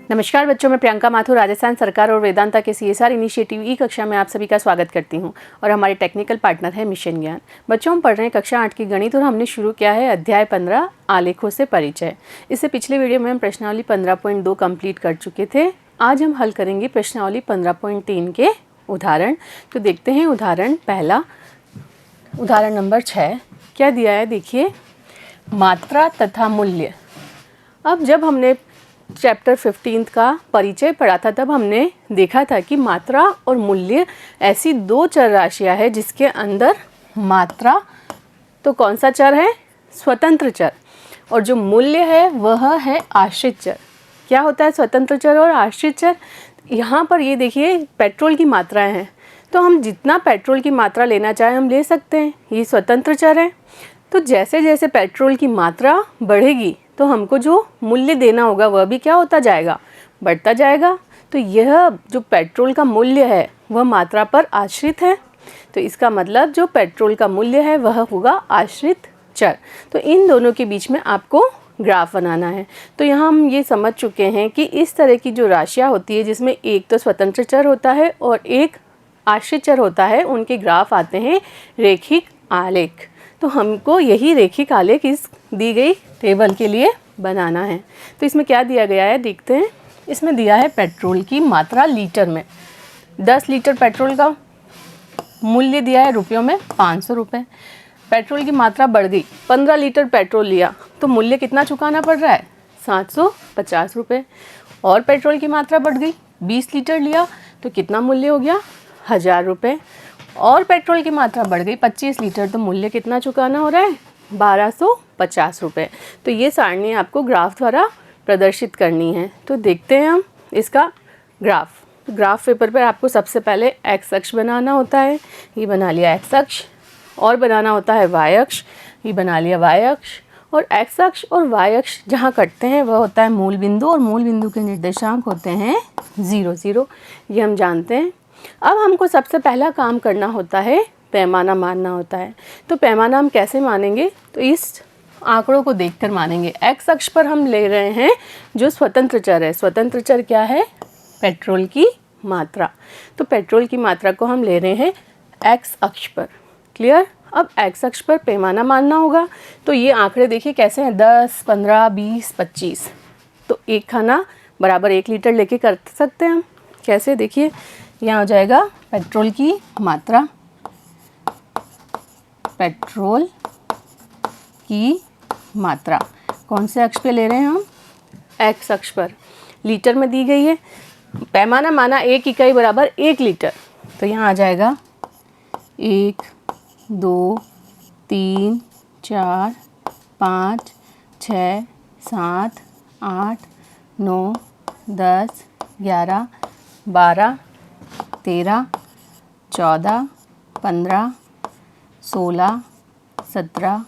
नमस्कार बच्चों, मैं प्रियंका माथुर राजस्थान सरकार और वेदांता के CSR इनिशिएटिव ई कक्षा में आप सभी का स्वागत करती हूं और हमारे टेक्निकल पार्टनर है मिशन ज्ञान। बच्चों, हम पढ़ रहे हैं कक्षा 8 की गणित और हमने शुरू किया है अध्याय 15 आलेखों से परिचय। इससे पिछले वीडियो में हम प्रश्नावली 15.2 कंप्लीट कर चुके थे। आज हम हल करेंगे प्रश्नावली 15.3 के उदाहरण। तो देखते हैं उदाहरण पहला, उदाहरण नंबर 6 क्या दिया है देखिए, मात्रा तथा मूल्य। अब जब हमने चैप्टर 15 का परिचय पढ़ा था तब हमने देखा था कि मात्रा और मूल्य ऐसी दो चर राशियां हैं जिसके अंदर मात्रा तो कौन सा चर है, स्वतंत्र चर, और जो मूल्य है वह है आश्रित चर। क्या होता है स्वतंत्र चर और आश्रित चर? यहाँ पर ये देखिए पेट्रोल की मात्राएं हैं, तो हम जितना पेट्रोल की मात्रा लेना चाहें हम ले सकते हैं, ये स्वतंत्र चर है। तो जैसे जैसे पेट्रोल की मात्रा बढ़ेगी तो हमको जो मूल्य देना होगा वह भी क्या होता जाएगा, बढ़ता जाएगा। तो यह जो पेट्रोल का मूल्य है वह मात्रा पर आश्रित है, तो इसका मतलब जो पेट्रोल का मूल्य है वह होगा आश्रित चर। तो इन दोनों के बीच में आपको ग्राफ बनाना है। तो यहाँ हम ये समझ चुके हैं कि इस तरह की जो राशियाँ होती है जिसमें एक तो स्वतंत्र चर होता है और एक आश्रित चर होता है, उनके ग्राफ आते हैं रेखिक आलेख। तो हमको यही रेखिक आलेख इस दी गई टेबल के लिए बनाना है। तो इसमें क्या दिया गया है देखते हैं। इसमें दिया है पेट्रोल की मात्रा लीटर में, 10 लीटर पेट्रोल का मूल्य दिया है रुपयों में 500 रुपये। पेट्रोल की मात्रा बढ़ गई, 15 लीटर पेट्रोल लिया तो मूल्य कितना चुकाना पड़ रहा है, 750 रुपये। और पेट्रोल की मात्रा बढ़ गई, 20 लीटर लिया तो कितना मूल्य हो गया, 1000 रुपये। और पेट्रोल की मात्रा बढ़ गई 25 लीटर तो मूल्य कितना चुकाना हो रहा है, 1250 रुपये। तो ये सारणी आपको ग्राफ द्वारा प्रदर्शित करनी है। तो देखते हैं हम इसका ग्राफ पेपर पर आपको सबसे पहले एक्स अक्ष बनाना होता है, ये बना लिया एक्स अक्ष, और बनाना होता है वाई अक्ष, ये बना लिया वाई अक्ष। और एक्स अक्ष और वाई अक्ष जहाँ कटते हैं वह होता है मूल बिंदु, और मूल बिंदु के निर्देशांक होते हैं 0 0, ये हम जानते हैं। अब हमको सबसे पहला काम करना होता है पैमाना मानना होता है। तो पैमाना हम कैसे मानेंगे, तो इस आंकड़ों को देखकर मानेंगे। एक्स अक्ष पर हम ले रहे हैं जो स्वतंत्र चर है। स्वतंत्र चर क्या है, पेट्रोल की मात्रा। तो पेट्रोल की मात्रा को हम ले रहे हैं एक्स अक्ष पर। क्लियर? अब एक्स अक्ष पर पैमाना मानना होगा। तो ये आंकड़े देखिए कैसे हैं, 10, 15, 20, 25। तो एक खाना बराबर 1 लीटर लेके कर सकते हैं हम। कैसे, देखिए यहाँ हो जाएगा पेट्रोल की मात्रा, पेट्रोल की मात्रा कौन से अक्ष पे ले रहे हैं हम, एक्स अक्ष पर। लीटर में दी गई है, पैमाना माना 1 इकाई बराबर 1 लीटर। तो यहाँ आ जाएगा 1, 2, 3, 4, 5, 6, 7, 8, 9, 10, 11, 12, 13, 14, 15, 16, 17,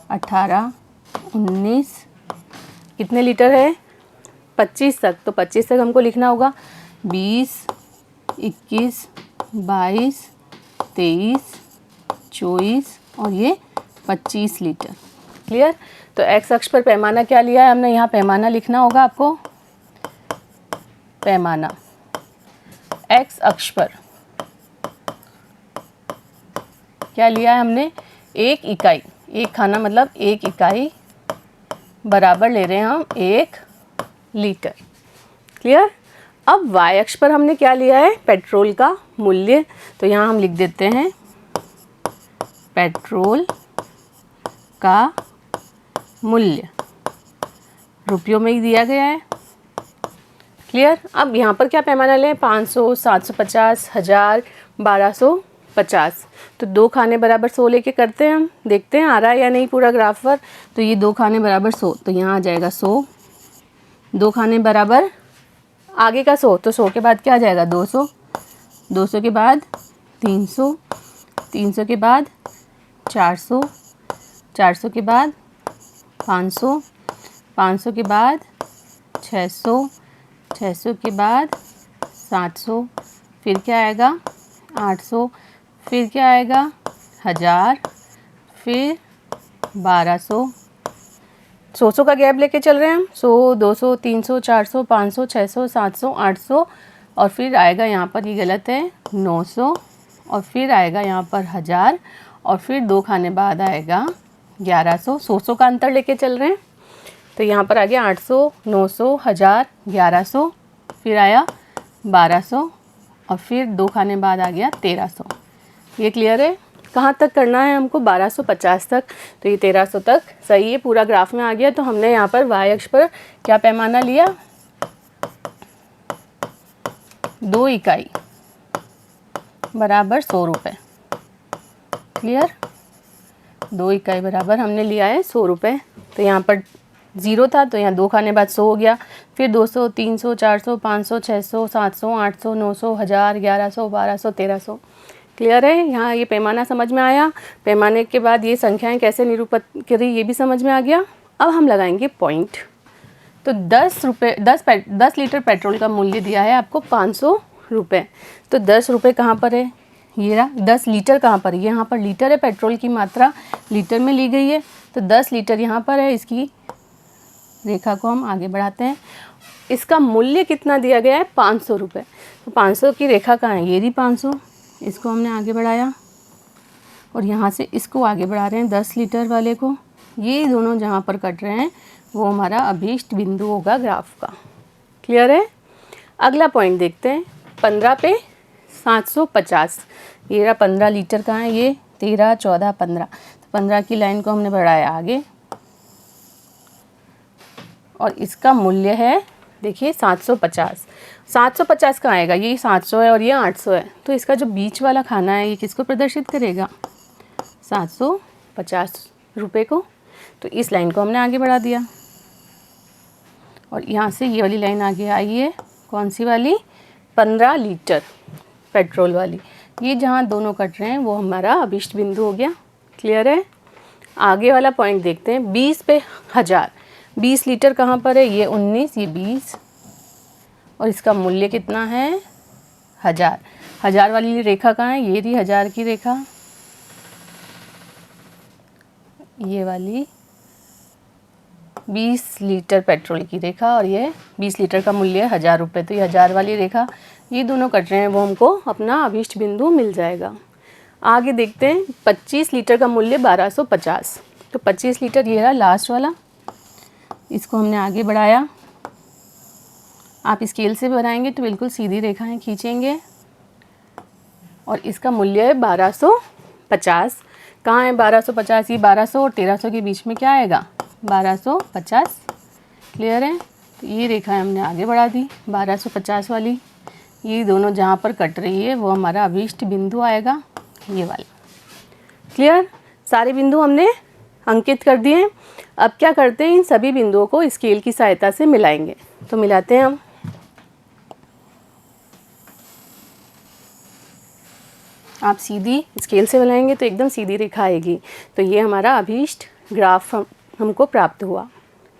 18, 19, कितने लीटर है, 25 तक। तो 25 तक हमको लिखना होगा, 20, 21, 22, 23, 24 और ये 25 लीटर। क्लियर? तो एक्स अक्ष पर पैमाना क्या लिया है हमने, यहाँ पैमाना लिखना होगा आपको। पैमाना एक्स अक्ष पर क्या लिया है हमने, 1 इकाई। एक खाना मतलब 1 इकाई बराबर ले रहे हैं हम 1 लीटर। क्लियर? अब वाई अक्ष पर हमने क्या लिया है, पेट्रोल का मूल्य। तो यहाँ हम लिख देते हैं पेट्रोल का मूल्य, रुपयों में ही दिया गया है। क्लियर? अब यहाँ पर क्या पैमाना लें, 500, 750, 1000, 1250। तो 2 खाने बराबर 100 लेके करते हैं हम, देखते हैं आ रहा है या नहीं पूरा ग्राफ पर। तो ये 2 खाने बराबर 100, तो यहाँ आ जाएगा 100। 2 खाने बराबर आगे का 100, तो 100 के बाद क्या आ जाएगा, 200। 200 के बाद 300, 300 के बाद 400, 400 के बाद 500, 500 के बाद 600, 600 के बाद 700, फिर क्या आएगा 800, फिर क्या आएगा 1000, फिर 1200, 100 का गैप लेके चल रहे हैं हम। 100, 200, 300, 400, 500, 600, 700, 800 और फिर आएगा यहाँ पर, ये गलत है, 900 और फिर आएगा यहाँ पर 1000 और फिर 2 खाने बाद आएगा 1100। 100 का अंतर लेके चल रहे हैं, तो यहाँ पर आ गया 800, 900, 1000, 1100, फिर आया 1200 और फिर 2 खाने बाद आ गया 1300। ये क्लियर है? कहाँ तक करना है हमको? 1250 तक। तो ये 1300 तक सही है, पूरा ग्राफ में आ गया। तो हमने यहाँ पर y अक्ष पर क्या पैमाना लिया? 2 इकाई बराबर 100 रुपये। क्लियर? 2 इकाई बराबर हमने लिया है 100 रुपये। तो यहाँ पर 0 था तो यहाँ 2 खाने बाद 100 हो गया, फिर 200, 300, 400, 500, 600, 700, 800, 900, 1000, 1100, 1200, 1300। क्लियर है? यहाँ ये पैमाना समझ में आया। पैमाने के बाद ये संख्याएं कैसे निरूपित करी ये भी समझ में आ गया। अब हम लगाएंगे पॉइंट। तो 10 लीटर पेट्रोल का मूल्य दिया है आपको 500 रुपये। तो 10 रुपये कहाँ पर है? ये रहा। 10 लीटर कहाँ पर है? यहाँ पर लीटर है, पेट्रोल की मात्रा लीटर में ली गई है। तो 10 लीटर यहाँ पर है। इसकी रेखा को हम आगे बढ़ाते हैं। इसका मूल्य कितना दिया गया है? 500 रुपये। तो 500 की रेखा कहाँ है? ये रही 500। इसको हमने आगे बढ़ाया और यहाँ से इसको आगे बढ़ा रहे हैं 10 लीटर वाले को। ये दोनों जहाँ पर कट रहे हैं वो हमारा अभीष्ट बिंदु होगा ग्राफ का। क्लियर है? अगला पॉइंट देखते हैं। 15 पे 750। ये रहा 15 लीटर का है। ये 13, 14, 15। तो 15 की लाइन को हमने बढ़ाया आगे और इसका मूल्य है, देखिए 750। 750 का आएगा, ये 700 है और ये 800 है। तो इसका जो बीच वाला खाना है ये किसको प्रदर्शित करेगा? 750 रुपये को। तो इस लाइन को हमने आगे बढ़ा दिया और यहाँ से ये वाली लाइन आगे आई है। कौन सी वाली? 15 लीटर पेट्रोल वाली। ये जहाँ दोनों कट रहे हैं वो हमारा अभीष्ट बिंदु हो गया। क्लियर है? आगे वाला पॉइंट देखते हैं। 20 पे 1000। 20 लीटर कहाँ पर है? ये 19, ये 20 और इसका मूल्य कितना है? 1000। 1000 वाली रेखा कहाँ है? ये रही 1000 की रेखा, ये वाली 20 लीटर पेट्रोल की रेखा और ये 20 लीटर का मूल्य 1000 रुपये। तो ये 1000 वाली रेखा, ये दोनों कट रहे हैं वो हमको अपना अभीष्ट बिंदु मिल जाएगा। आगे देखते हैं। 25 लीटर का मूल्य 1250। तो 25 लीटर ये रहा लास्ट वाला। इसको हमने आगे बढ़ाया। आप स्केल से बनाएंगे तो बिल्कुल सीधी रेखाएं खींचेंगे और इसका मूल्य है 1250। कहाँ है 1250? ये 1200 और 1300 के बीच में क्या आएगा? 1250। क्लियर है? तो ये रेखा हमने आगे बढ़ा दी 1250 वाली। ये दोनों जहाँ पर कट रही है वो हमारा अभीष्ट बिंदु आएगा, ये वाला। क्लियर? सारे बिंदु हमने अंकित कर दिए। अब क्या करते हैं? इन सभी बिंदुओं को स्केल की सहायता से मिलाएंगे। तो मिलाते हैं हम। आप सीधी स्केल से बनाएंगे तो एकदम सीधी रेखा आएगी। तो ये हमारा अभीष्ट ग्राफ हमको प्राप्त हुआ।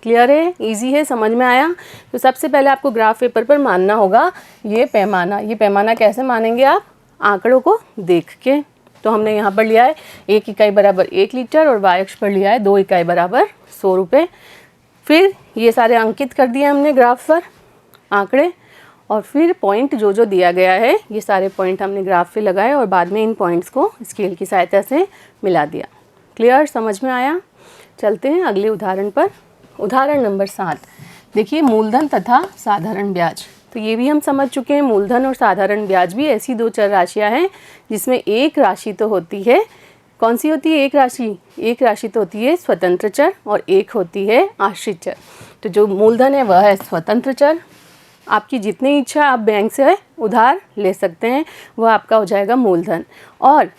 क्लियर है? इजी है? समझ में आया? तो सबसे पहले आपको ग्राफ पेपर पर मानना होगा ये पैमाना। ये पैमाना कैसे मानेंगे आप? आंकड़ों को देख के। तो हमने यहाँ पर लिया है 1 इकाई बराबर 1 लीटर और y अक्ष पर लिया है 2 इकाई बराबर 100 रुपये। फिर ये सारे अंकित कर दिए हमने ग्राफ पर आंकड़े और फिर पॉइंट जो जो दिया गया है ये सारे पॉइंट हमने ग्राफ पे लगाए और बाद में इन पॉइंट्स को स्केल की सहायता से मिला दिया। क्लियर? समझ में आया? चलते हैं अगले उदाहरण पर। उदाहरण नंबर 7 देखिए, मूलधन तथा साधारण ब्याज। तो ये भी हम समझ चुके हैं। मूलधन और साधारण ब्याज भी ऐसी दो चर राशियाँ हैं जिसमें एक राशि तो होती है, कौन सी होती है एक राशि? एक राशि तो होती है स्वतंत्र चर और एक होती है आश्रित चर। तो जो मूलधन है वह है स्वतंत्र चर। आपकी जितनी इच्छा आप बैंक से उधार ले सकते हैं वह आपका हो जाएगा मूलधन। और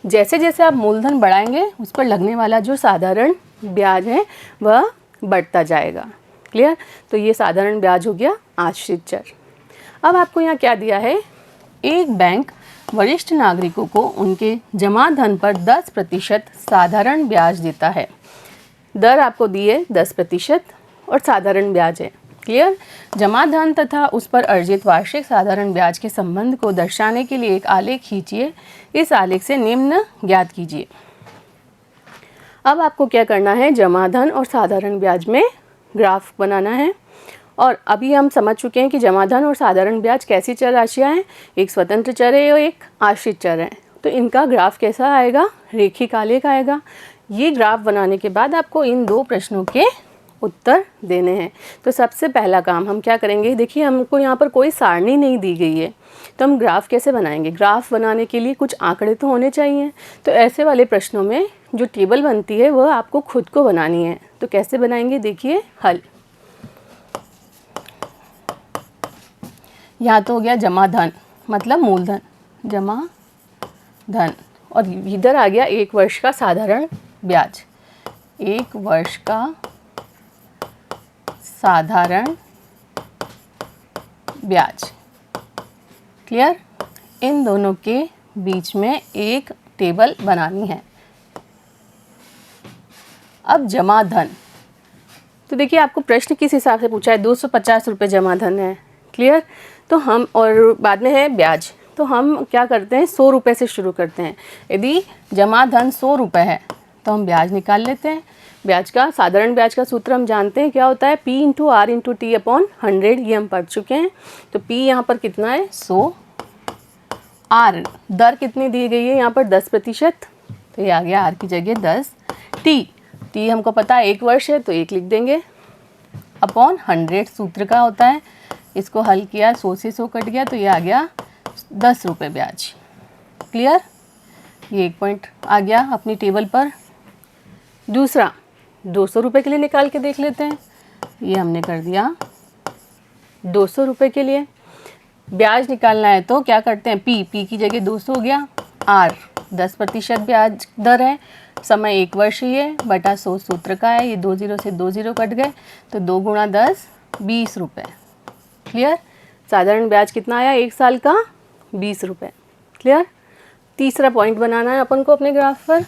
जैसे जैसे आप मूलधन बढ़ाएंगे उस पर लगने वाला जो साधारण ब्याज है वह बढ़ता जाएगा। क्लियर? तो ये साधारण ब्याज हो गया आश्रित चर। अब आपको यहाँ क्या दिया है? एक बैंक वरिष्ठ नागरिकों को उनके जमा धन पर 10% साधारण ब्याज देता है। दर आपको दी है 10% और साधारण ब्याज है। क्लियर? जमा धन तथा उस पर अर्जित वार्षिक साधारण ब्याज के संबंध को दर्शाने के लिए एक आलेख खींचिए। इस आलेख से निम्न ज्ञात कीजिए। अब आपको क्या करना है, जमा धन और साधारण ब्याज में ग्राफ बनाना है। और अभी हम समझ चुके हैं कि जमा धन और साधारण ब्याज कैसी चर राशियाँ हैं, एक स्वतंत्र चर है और एक आश्रित चर है। तो इनका ग्राफ कैसा आएगा, रेखिक आलेख आएगा। ये ग्राफ बनाने के बाद आपको इन 2 प्रश्नों के उत्तर देने हैं। तो सबसे पहला काम हम क्या करेंगे, देखिए हमको यहाँ पर कोई सारणी नहीं दी गई है, तो हम ग्राफ कैसे बनाएंगे। ग्राफ बनाने के लिए कुछ आंकड़े तो होने चाहिए। तो ऐसे वाले प्रश्नों में जो टेबल बनती है वह आपको खुद को बनानी है। तो कैसे बनाएंगे, देखिए हल। यहाँ तो हो गया जमा धन मतलब मूलधन, जमा धन, और इधर आ गया 1 वर्ष का साधारण ब्याज, 1 वर्ष का साधारण ब्याज। क्लियर। इन दोनों के बीच में एक टेबल बनानी है। अब जमा धन, तो देखिए आपको प्रश्न किस हिसाब से पूछा है, 250 रुपये जमा धन है। क्लियर। तो हम, और बाद में है ब्याज, तो हम क्या करते हैं, 100 रुपये से शुरू करते हैं। यदि जमा धन 100 रुपये है तो हम ब्याज निकाल लेते हैं। ब्याज का, साधारण ब्याज का सूत्र हम जानते हैं क्या होता है, P × R × T अपॉन 100, ये हम पढ़ चुके हैं। तो P यहाँ पर कितना है, 100, R दर कितनी दी गई है यहाँ पर 10%, तो ये आ गया R की जगह 10, T हमको पता है 1 वर्ष है तो 1 लिख देंगे, अपॉन 100 सूत्र का होता है। इसको हल किया, 100 से 100 कट गया, तो ये आ गया 10 रुपये ब्याज। क्लियर। ये 1 पॉइंट आ गया अपनी टेबल पर। दूसरा 200 रुपये के लिए निकाल के देख लेते हैं। ये हमने कर दिया 200 रुपये के लिए। ब्याज निकालना है तो क्या करते हैं, P की जगह 200 हो गया, R 10% ब्याज दर है, समय 1 वर्ष ही है, बटा 100 सूत्र का है। ये 2 0 से 2 0 कट गए, तो 2 × 10 20 रुपये। क्लियर। साधारण ब्याज कितना आया 1 साल का, 20 रुपये। क्लियर। तीसरा पॉइंट बनाना है अपन को अपने ग्राफ पर।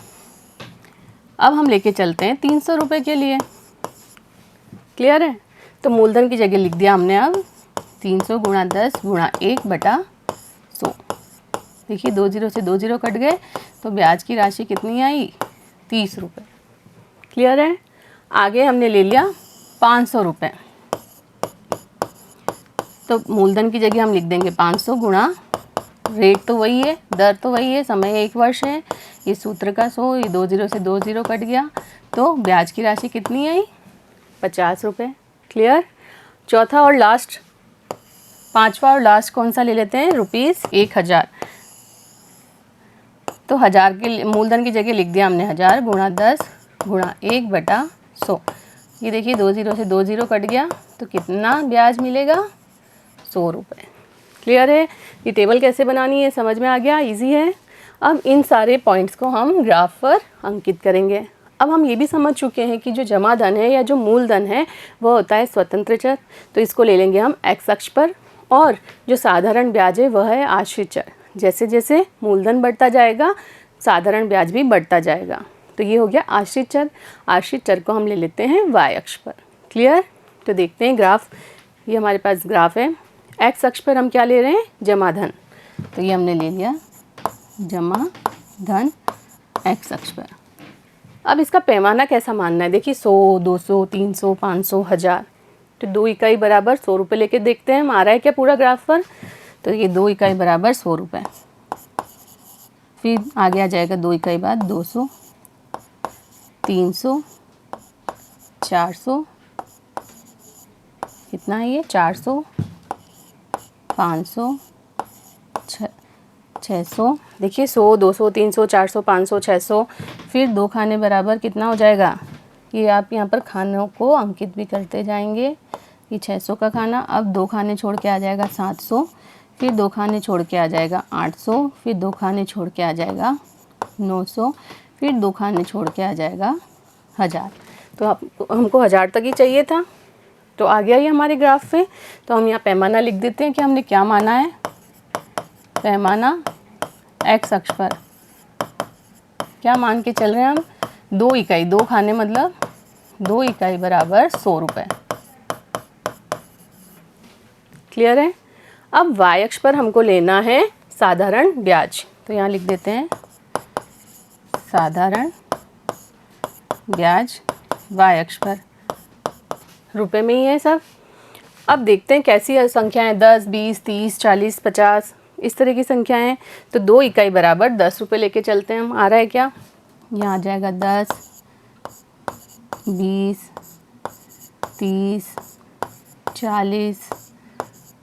अब हम लेके चलते हैं 300 रुपये के लिए। क्लियर है। तो मूलधन की जगह लिख दिया हमने अब 300 × 10 × 1 बटा 100। देखिए 2 0 से 2 0 कट गए, तो ब्याज की राशि कितनी आई, 30 रुपये। क्लियर है। आगे हमने ले लिया 500 रुपये, तो मूलधन की जगह हम लिख देंगे 500 गुणा, रेट तो वही है, दर तो वही है, समय 1 वर्ष है, ये सूत्र का 100, ये 2 0 से 2 0 कट गया, तो ब्याज की राशि कितनी आई, 50 रुपये। क्लियर। चौथा और लास्ट, 5वां और लास्ट कौन सा ले लेते हैं, ₹1000। तो 1000 के मूलधन की जगह लिख दिया हमने 1000 × 10 × 1 बटा 100। ये देखिए 2 0 से 2 0 कट गया, तो कितना ब्याज मिलेगा, 100 रुपये। क्लियर है। ये टेबल कैसे बनानी है समझ में आ गया, इजी है। अब इन सारे पॉइंट्स को हम ग्राफ पर अंकित करेंगे। अब हम ये भी समझ चुके हैं कि जो जमा धन है या जो मूलधन है वह होता है स्वतंत्र चर, तो इसको ले लेंगे हम x अक्ष पर, और जो साधारण ब्याज है वह है आश्रित चर। जैसे जैसे मूलधन बढ़ता जाएगा साधारण ब्याज भी बढ़ता जाएगा। तो ये हो गया आश्रित चर। आश्रित चर को हम ले लेते हैं y अक्ष पर। क्लियर। तो देखते हैं ग्राफ, ये हमारे पास ग्राफ है। x अक्ष पर हम क्या ले रहे हैं, जमा धन, तो ये हमने ले लिया जमा धन x अक्ष पर। अब इसका पैमाना कैसा मानना है, देखिए 100, 200, 300, 500, 1000, तो 2 इकाई बराबर 100 रुपये लेके देखते हैं हम आ रहा है क्या पूरा ग्राफ पर। तो ये 2 इकाई बराबर 100 रुपये, फिर आगे आ जाएगा 2 इकाई बाद 200, 300, 400, कितना है ये 400, 500, 600। देखिए 100, 200, 300, 400, 500, 600, फिर 2 खाने बराबर कितना हो जाएगा, ये आप यहाँ पर खानों को अंकित भी करते जाएंगे। ये 600 का खाना, अब 2 खाने छोड़ के आ जाएगा 700, फिर 2 खाने छोड़ के आ जाएगा 800, फिर 2 खाने छोड़ के आ जाएगा 900, फिर 2 खाने छोड़ के आ जाएगा 1000। तो हमको 1000 तक ही चाहिए था, तो आ गया ये हमारे ग्राफ पे। तो हम यहाँ पैमाना लिख देते हैं कि हमने क्या माना है, पैमाना x अक्ष पर क्या मान के चल रहे हैं हम, 2 इकाई, 2 खाने मतलब 2 इकाई बराबर 100 रुपये। क्लियर है। अब y अक्ष पर हमको लेना है साधारण ब्याज, तो यहाँ लिख देते हैं साधारण ब्याज y अक्ष पर, रुपए में ही है सब। अब देखते हैं कैसी संख्याएं, 10, 20, 30, 40, 50 इस तरह की संख्याएं। तो 2 इकाई बराबर 10 रुपये लेके चलते हैं हम। आ रहा है क्या? यहाँ आ जाएगा 10, 20, 30, 40,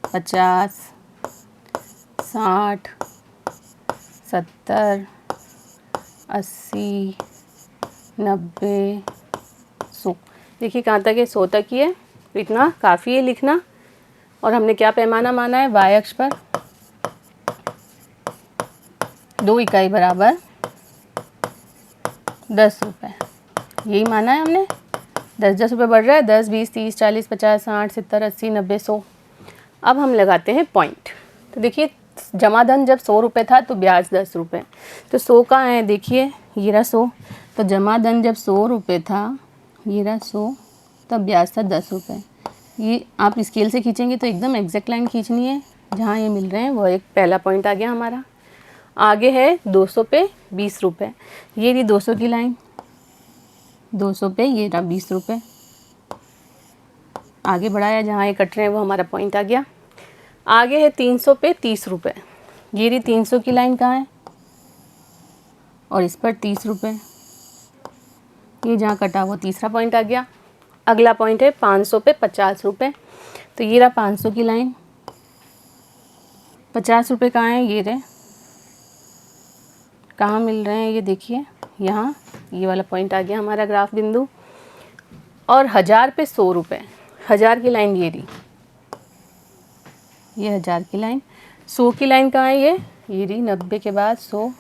50, 60, 70, 80, 90, 100। देखिए कहाँ तक है, 100 तक ही है। तो इतना काफ़ी है लिखना। और हमने क्या पैमाना माना है? y अक्ष पर 2 इकाई बराबर 10 रुपये, यही माना है हमने। 10 रुपये बढ़ रहा है, 10, 20, 30, 40, 50, 60, 70, 80, 90, 100। अब हम लगाते हैं पॉइंट। तो देखिए जमा धन जब 100 रुपये था तो ब्याज 10 रुपये। तो 100 कहाँ है? देखिए ये रहा 100। तो जमा धन जब 100 रुपये था, ये रहा 100, तब ब्याज था 10 रुपये। ये आप स्केल से खींचेंगे तो एकदम एग्जैक्ट लाइन खींचनी है जहाँ ये मिल रहे हैं। वो एक पहला पॉइंट आ गया हमारा। आगे है 200 पे 20 रुपये। ये रही 200 की लाइन, 200 पे ये रहा 20 रुपये। आगे बढ़ाया, जहाँ ये कट रहे हैं वो हमारा पॉइंट आ गया। आगे है 300 पे 30 रुपये। ये रही 300 की लाइन कहाँ है, और इस पर 30 रुपये। ये जहाँ कटा वो तीसरा पॉइंट आ गया। अगला पॉइंट है 500 पे 50 रुपये। तो ये रहा 500 की लाइन, 50 रुपये कहाँ है? ये रहे, कहाँ मिल रहे हैं ये देखिए, यहाँ ये वाला पॉइंट आ गया हमारा ग्राफ बिंदु। और 1000 पे 100 रुपये, 1000 की लाइन ये रही, ये 1000 की लाइन। 100 की लाइन कहाँ है? ये रही 90 के बाद 100।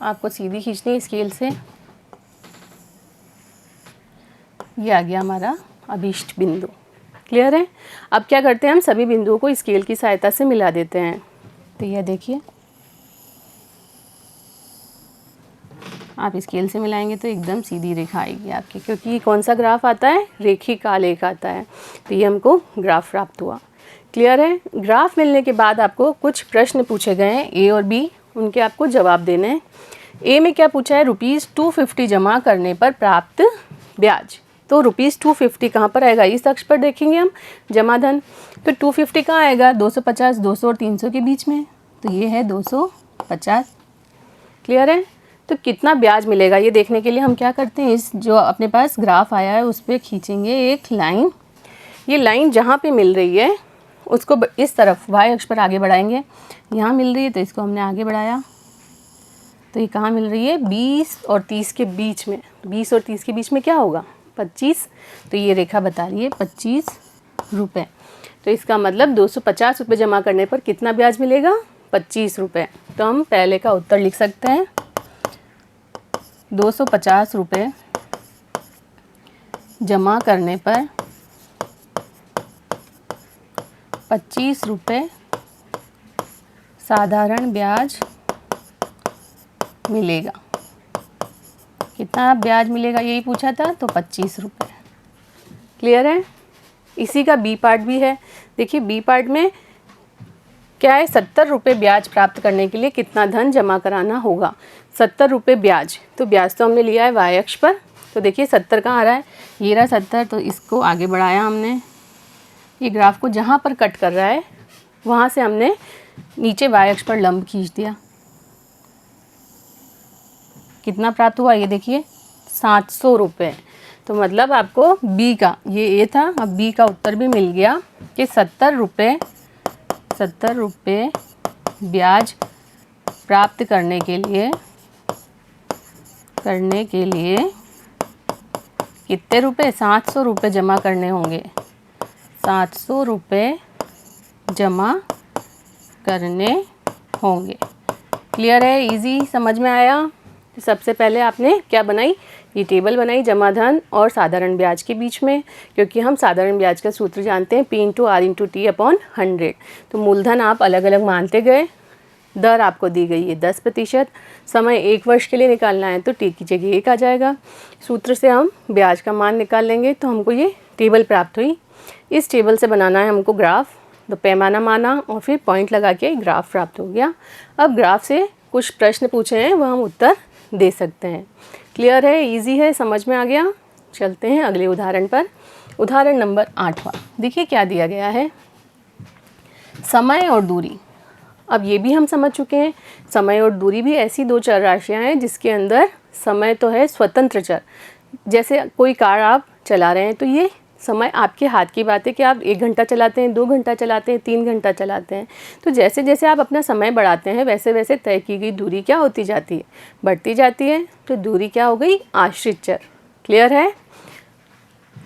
आपको सीधी खींचनी है स्केल से। ये आ गया हमारा अभीष्ट बिंदु। क्लियर है? अब क्या करते हैं, हम सभी बिंदुओं को स्केल की सहायता से मिला देते हैं। तो यह देखिए, आप स्केल से मिलाएंगे तो एकदम सीधी रेखा आएगी आपकी, क्योंकि कौन सा ग्राफ आता है? रेखिक आलेख आता है। तो ये हमको ग्राफ प्राप्त हुआ। क्लियर है? ग्राफ मिलने के बाद आपको कुछ प्रश्न पूछे गए हैं, ए और बी, उनके आपको जवाब देने हैं। ए में क्या पूछा है? ₹250 जमा करने पर प्राप्त ब्याज। तो ₹250 कहाँ पर आएगा? इस अक्ष पर देखेंगे हम जमा धन। तो 250 कहाँ आएगा? 250, 200 और 300 के बीच में। तो ये है 250। क्लियर है? तो कितना ब्याज मिलेगा ये देखने के लिए हम क्या करते हैं, इस जो अपने पास ग्राफ आया है उस पर खींचेंगे एक लाइन। ये लाइन जहाँ पे मिल रही है उसको इस तरफ y अक्ष पर आगे बढ़ाएंगे। यहाँ मिल रही है तो इसको हमने आगे बढ़ाया। तो ये कहाँ मिल रही है? 20 और 30 के बीच में। 20 और 30 के बीच में क्या होगा? 25। तो ये रेखा बता रही है 25 रुपये। तो इसका मतलब 250 रुपये जमा करने पर कितना ब्याज मिलेगा? 25 रुपये। तो हम पहले का उत्तर लिख सकते हैं, 250 रुपये जमा करने पर 25 रुपये साधारण ब्याज मिलेगा। कितना ब्याज मिलेगा यही पूछा था, तो 25 रुपये। क्लियर है? इसी का बी पार्ट भी है। देखिए बी पार्ट में क्या है, 70 रुपये ब्याज प्राप्त करने के लिए कितना धन जमा कराना होगा? 70 रुपये ब्याज। तो ब्याज तो हमने लिया है y अक्ष पर। तो देखिए 70 कहाँ आ रहा है? ये रहा 70। तो इसको आगे बढ़ाया हमने। ये ग्राफ को जहाँ पर कट कर रहा है वहाँ से हमने नीचे y अक्ष पर लंब खींच दिया। कितना प्राप्त हुआ ये देखिए, 700 रुपये। तो मतलब आपको बी का, ये ए था, अब बी का उत्तर भी मिल गया कि 70 रुपये ब्याज प्राप्त करने के लिए कितने रुपये? 700 रुपये जमा करने होंगे। 700 रुपये जमा करने होंगे। क्लियर है? इजी समझ में आया? तो सबसे पहले आपने क्या बनाई? ये टेबल बनाई जमा धन और साधारण ब्याज के बीच में, क्योंकि हम साधारण ब्याज का सूत्र जानते हैं P/R/T/100। तो मूलधन आप अलग अलग मानते गए। दर आपको दी गई है 10%। समय 1 वर्ष के लिए निकालना है तो T की जगह 1 आ जाएगा। सूत्र से हम ब्याज का मान निकाल लेंगे तो हमको ये टेबल प्राप्त हुई। इस टेबल से बनाना है हमको ग्राफ। तो पैमाना माना और फिर पॉइंट लगा के ग्राफ प्राप्त हो गया। अब ग्राफ से कुछ प्रश्न पूछे हैं वह हम उत्तर दे सकते हैं। क्लियर है, इजी है, समझ में आ गया। चलते हैं अगले उदाहरण पर। उदाहरण नंबर 8वां। देखिए क्या दिया गया है, समय और दूरी। अब ये भी हम समझ चुके हैं, समय और दूरी भी ऐसी दो चर राशियाँ हैं जिसके अंदर समय तो है स्वतंत्र चर। जैसे कोई कार आप चला रहे हैं तो ये समय आपके हाथ की बात है कि आप 1 घंटा चलाते हैं, 2 घंटा चलाते हैं, 3 घंटा चलाते हैं। तो जैसे जैसे आप अपना समय बढ़ाते हैं वैसे वैसे तय की गई दूरी क्या होती जाती है, बढ़ती जाती है। तो दूरी क्या हो गई, आश्रित चर। क्लियर है।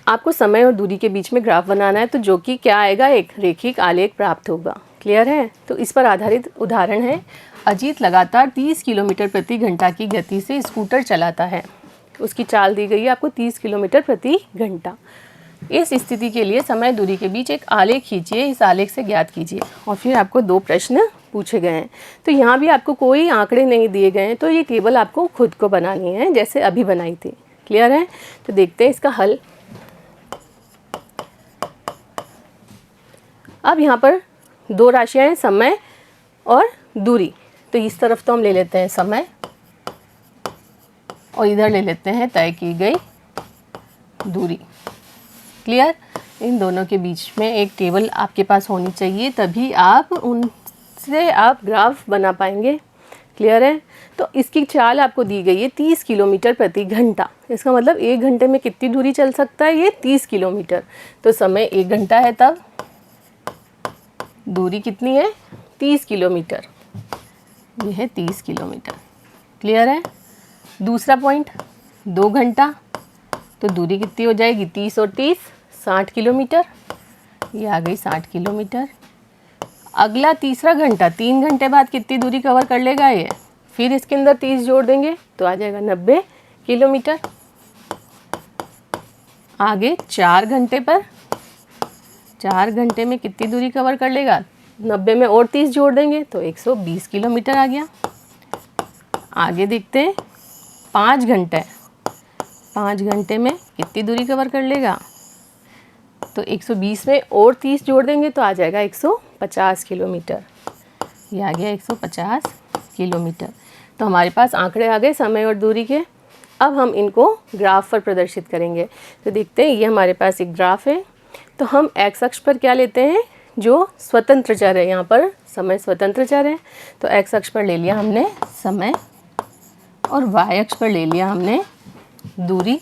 आपको समय और दूरी के बीच में ग्राफ बनाना है, तो जो कि क्या आएगा, एक रेखिक आलेख प्राप्त होगा। क्लियर है। तो इस पर आधारित उदाहरण है, अजीत लगातार 30 किलोमीटर प्रति घंटा की गति से स्कूटर चलाता है। उसकी चाल दी गई है आपको 30 किलोमीटर प्रति घंटा। इस स्थिति के लिए समय दूरी के बीच एक आलेख खींचिए, इस आलेख से ज्ञात कीजिए। और फिर आपको 2 प्रश्न पूछे गए हैं। तो यहाँ भी आपको कोई आंकड़े नहीं दिए गए हैं, तो ये टेबल आपको खुद को बनानी है जैसे अभी बनाई थी। क्लियर है। तो देखते हैं इसका हल। अब यहाँ पर 2 राशियाँ हैं, समय और दूरी। तो इस तरफ तो हम ले लेते हैं समय और इधर ले लेते हैं तय की गई दूरी। क्लियर। इन दोनों के बीच में एक टेबल आपके पास होनी चाहिए, तभी आप उनसे आप ग्राफ बना पाएंगे। क्लियर है। तो इसकी चाल आपको दी गई है 30 किलोमीटर प्रति घंटा। इसका मतलब 1 घंटे में कितनी दूरी चल सकता है, ये 30 किलोमीटर। तो समय 1 घंटा है, तब दूरी कितनी है, 30 किलोमीटर। ये है 30 किलोमीटर। क्लियर है। दूसरा पॉइंट, 2 घंटा, तो दूरी कितनी हो जाएगी, 30 और 30 60 किलोमीटर। ये आ गई 60 किलोमीटर। अगला तीसरा घंटा, 3 घंटे बाद कितनी दूरी कवर कर लेगा ये, फिर इसके अंदर 30 जोड़ देंगे तो आ जाएगा 90 किलोमीटर। आगे 4 घंटे पर, 4 घंटे में कितनी दूरी कवर कर लेगा, 90 में और 30 जोड़ देंगे तो 120 किलोमीटर आ गया। आगे देखते हैं 5 घंटे, 5 घंटे में कितनी दूरी कवर कर लेगा, तो 120 में और 30 जोड़ देंगे तो आ जाएगा 150 किलोमीटर। ये आ गया 150 किलोमीटर। तो हमारे पास आंकड़े आ गए समय और दूरी के। अब हम इनको ग्राफ पर प्रदर्शित करेंगे। तो देखते हैं, ये हमारे पास एक ग्राफ है। तो हम एक्स अक्ष पर क्या लेते हैं, जो स्वतंत्र चर है, यहाँ पर समय स्वतंत्र चर है। तो एक्स अक्ष पर ले लिया हमने समय और वाई अक्ष पर ले लिया हमने दूरी।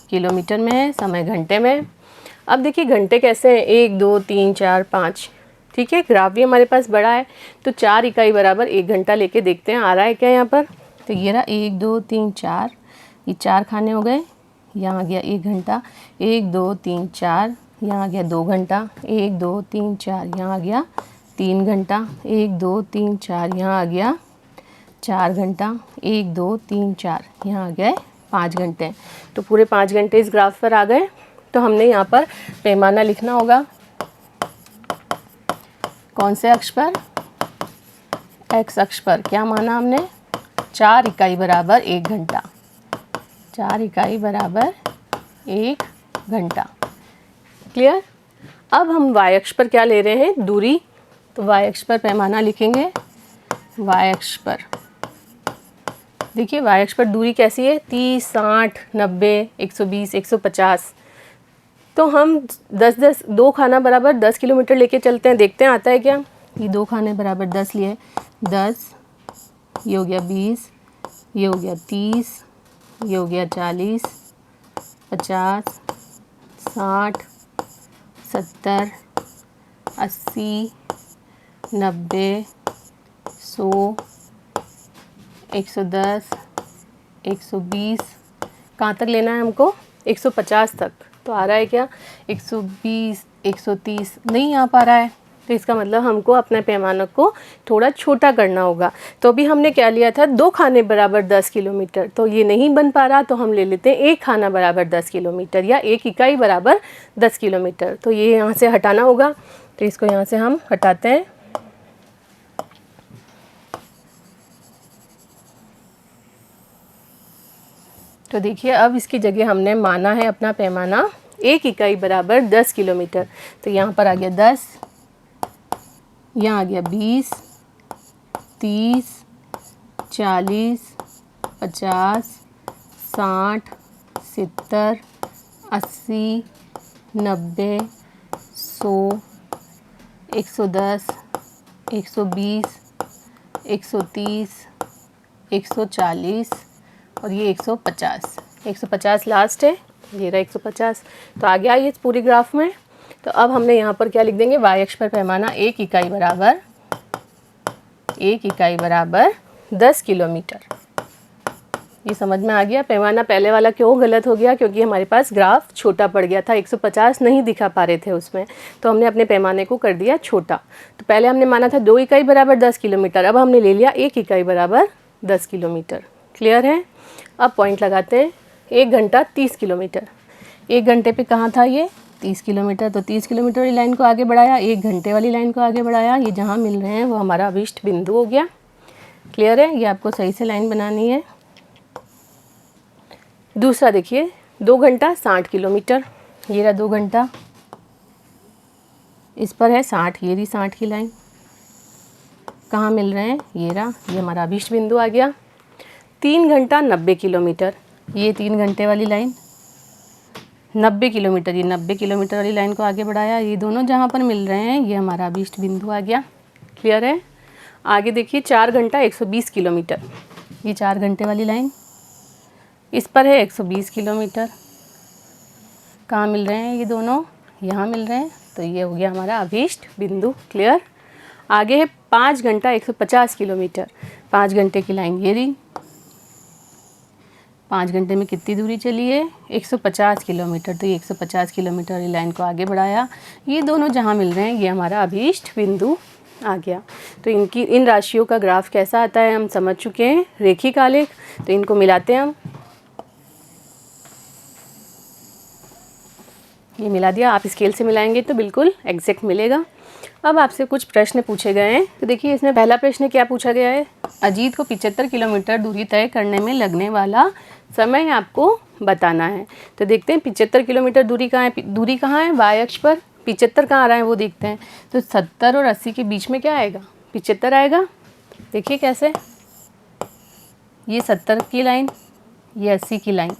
किलोमीटर में है, समय घंटे में। अब देखिए घंटे कैसे हैं, 1 2 3 4 5। ठीक है। ग्राफ भी हमारे पास बड़ा है, तो 4 इकाई बराबर 1 घंटा लेके देखते हैं आ रहा है क्या यहाँ पर। तो ये रहा 1 2 3 4, ये 4 खाने हो गए। यहाँ आ गया 1 घंटा, 1 2 3 4, यहाँ आ गया 2 घंटा, 1 2 3 4, यहाँ आ गया 3 घंटा, 1 2 3 4, यहाँ आ गया 4 घंटा, 1 2 3 4, यहाँ आ गए 5 घंटे। तो पूरे 5 घंटे इस ग्राफ पर आ गए। तो हमने यहाँ पर पैमाना लिखना होगा, कौन से अक्ष पर, एक्स अक्ष पर। क्या माना हमने, 4 इकाई बराबर 1 घंटा, 4 इकाई बराबर 1 घंटा। क्लियर। अब हम वाई अक्ष पर क्या ले रहे हैं, दूरी। तो वाई अक्ष पर पैमाना लिखेंगे, वाई अक्ष पर देखिए वाई अक्ष पर दूरी कैसी है, 30 60 90 120 150। तो हम 10 2 खाना बराबर 10 किलोमीटर लेके चलते हैं, देखते हैं आता है क्या। ये 2 खाने बराबर 10 लिए, 10 ये हो गया 20, ये हो गया 30, ये हो गया 40 50 60 70 80 90 100 110 120। कहाँ तक लेना है हमको, 150 तक। तो आ रहा है क्या, 120 130 नहीं आ पा रहा है। तो इसका मतलब हमको अपने पैमाने को थोड़ा छोटा करना होगा। तो अभी हमने क्या लिया था, 2 खाने बराबर 10 किलोमीटर। तो ये नहीं बन पा रहा, तो हम ले लेते हैं 1 खाना बराबर 10 किलोमीटर या 1 इकाई बराबर 10 किलोमीटर। तो ये यहाँ से हटाना होगा, तो इसको यहाँ से हम हटाते हैं। तो देखिए अब इसकी जगह हमने माना है अपना पैमाना 1 इकाई बराबर 10 किलोमीटर। तो यहाँ पर आ गया 10, यहाँ आ गया 20 30 40 50, 60, 70, 80, 90, 100, 110, 120, 130, 140 और ये 150। 150 लास्ट है, ये रहा 150। तो आ गया ये पूरी ग्राफ में। तो अब हमने यहाँ पर क्या लिख देंगे, y अक्ष पर पैमाना 1 इकाई बराबर 10 किलोमीटर। ये समझ में आ गया। पैमाना पहले वाला क्यों गलत हो गया, क्योंकि हमारे पास ग्राफ छोटा पड़ गया था, 150 नहीं दिखा पा रहे थे उसमें, तो हमने अपने पैमाने को कर दिया छोटा। तो पहले हमने माना था 2 इकाई बराबर 10 किलोमीटर, अब हमने ले लिया 1 इकाई बराबर 10 किलोमीटर। क्लियर है। अब पॉइंट लगाते हैं। 1 घंटा 30 किलोमीटर। 1 घंटे पे कहाँ था ये, 30 किलोमीटर। तो 30 किलोमीटर वाली लाइन को आगे बढ़ाया, 1 घंटे वाली लाइन को आगे बढ़ाया, ये जहाँ मिल रहे हैं वो हमारा अभीष्ट बिंदु हो गया। क्लियर है। ये आपको सही से लाइन बनानी है। दूसरा देखिए, 2 घंटा 60 किलोमीटर। ये रहा 2 घंटा, इस पर है 60, ये रही 60 की लाइन। कहाँ मिल रहे हैं, ये रहा, ये हमारा अभीष्ट बिंदु आ गया। 3 घंटा 90 किलोमीटर। ये 3 घंटे वाली लाइन, 90 किलोमीटर, ये 90 किलोमीटर वाली लाइन को आगे बढ़ाया, ये दोनों जहाँ पर मिल रहे हैं ये हमारा अभीष्ट बिंदु आ गया। क्लियर है। आगे देखिए, 4 घंटा 120 किलोमीटर। ये 4 घंटे वाली लाइन, इस पर है 120 किलोमीटर। कहाँ मिल रहे हैं ये दोनों, यहाँ मिल रहे हैं, तो ये हो गया हमारा अभीष्ट बिंदु। क्लियर। आगे है 5 घंटा 150 किलोमीटर। 5 घंटे की लाइन ये रही। 5 घंटे में कितनी दूरी चली है, 150 किलोमीटर। तो ये 150 किलोमीटर वाली लाइन को आगे बढ़ाया, ये दोनों जहाँ मिल रहे हैं ये हमारा अभीष्ट बिंदु आ गया। तो इन राशियों का ग्राफ कैसा आता है हम समझ चुके हैं, रेखिक आलेख। तो इनको मिलाते हैं हम, ये मिला दिया। आप स्केल से मिलाएंगे तो बिल्कुल एग्जैक्ट मिलेगा। अब आपसे कुछ प्रश्न पूछे गए हैं। तो देखिए, इसमें पहला प्रश्न क्या पूछा गया है, अजीत को 75 किलोमीटर दूरी तय करने में लगने वाला समय आपको बताना है। तो देखते हैं 75 किलोमीटर दूरी कहाँ है, दूरी कहाँ है, y अक्ष पर। 75 कहाँ आ रहा है वो देखते हैं। तो 70 और 80 के बीच में क्या आएगा, 75 आएगा। देखिए कैसे, ये 70 की लाइन, ये 80 की लाइन।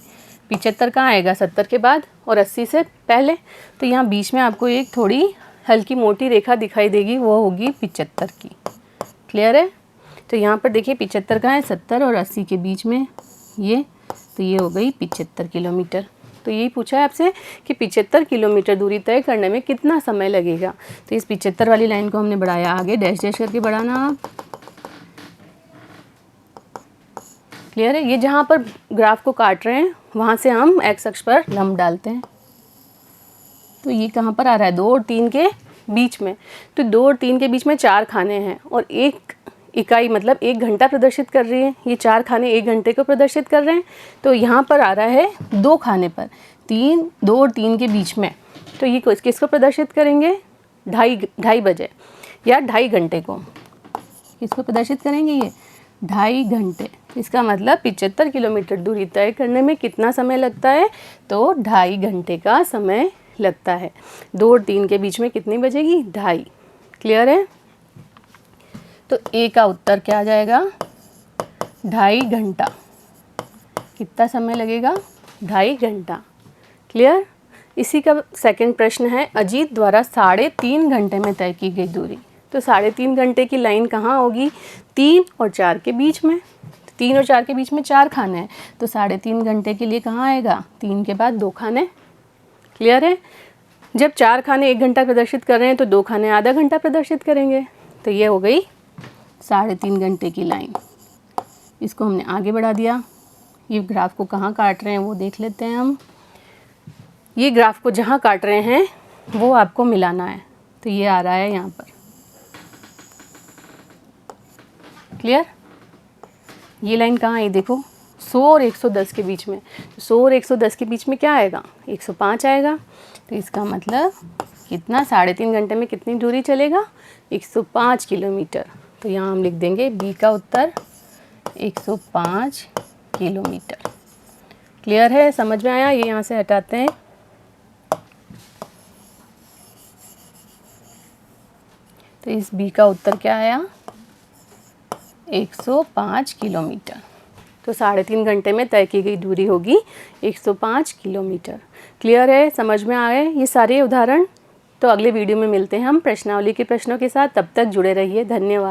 75 कहाँ आएगा, 70 के बाद और 80 से पहले। तो यहाँ बीच में आपको एक थोड़ी हल्की मोटी रेखा दिखाई देगी, वो होगी 75 की। क्लियर है। तो यहाँ पर देखिए 75 कहाँ है, 70 और 80 के बीच में ये, तो ये हो गई 75 किलोमीटर। तो यही पूछा है आपसे कि 75 किलोमीटर दूरी तय करने में कितना समय लगेगा। तो इस 75 वाली लाइन को हमने बढ़ाया आगे, डैश डैश करके बढ़ाना आप। क्लियर है। ये जहाँ पर ग्राफ को काट रहे हैं वहाँ से हम एक्स अक्ष पर लंब डालते हैं। तो ये कहाँ पर आ रहा है, 2 और 3 के बीच में। तो 2 और 3 के बीच में 4 खाने हैं और 1 इकाई मतलब 1 घंटा प्रदर्शित कर रही है। ये 4 खाने 1 घंटे को प्रदर्शित कर रहे हैं। तो यहाँ पर आ रहा है 2 खाने पर, 2 और 3 के बीच में। तो ये किसको प्रदर्शित करेंगे, 2:30 बजे या 2.5 घंटे को। किसको प्रदर्शित करेंगे, ये 2.5 घंटे। इसका मतलब 75 किलोमीटर दूरी तय करने में कितना समय लगता है, तो 2.5 घंटे का समय लगता है। 2 और 3 के बीच में कितनी बजेगी, 2:30। क्लियर है। तो ए का उत्तर क्या आ जाएगा, 2.5 घंटा। कितना समय लगेगा, 2.5 घंटा। क्लियर। इसी का सेकंड प्रश्न है, अजीत द्वारा 3.5 घंटे में तय की गई दूरी। तो 3.5 घंटे की लाइन कहाँ होगी, 3 और 4 के बीच में। 3 और 4 के बीच में 4 खाने हैं, तो 3.5 घंटे के लिए कहाँ आएगा, 3 के बाद 2 खाने। क्लियर है। जब 4 खाने 1 घंटा प्रदर्शित कर रहे हैं तो 2 खाने आधा घंटा प्रदर्शित करेंगे। तो ये हो गई 3.5 घंटे की लाइन। इसको हमने आगे बढ़ा दिया। ये ग्राफ को कहाँ काट रहे हैं वो देख लेते हैं हम। ये ग्राफ को जहाँ काट रहे हैं वो आपको मिलाना है। तो ये आ रहा है यहाँ पर। क्लियर। ये लाइन कहाँ है, देखो 100 और 110 के बीच में। 100 और 110 के बीच में क्या आएगा, 105 आएगा। तो इसका मतलब कितना, 3.5 घंटे में कितनी दूरी चलेगा, 105 किलोमीटर। तो यहाँ हम लिख देंगे बी का उत्तर 105 किलोमीटर। क्लियर है, समझ में आया। ये यहाँ से हटाते हैं। तो इस बी का उत्तर क्या आया, 105 किलोमीटर। तो 3.5 घंटे में तय की गई दूरी होगी 105 किलोमीटर। क्लियर है, समझ में आए ये सारे उदाहरण? तो अगले वीडियो में मिलते हैं हम प्रश्नावली के प्रश्नों के साथ। तब तक जुड़े रहिए। धन्यवाद।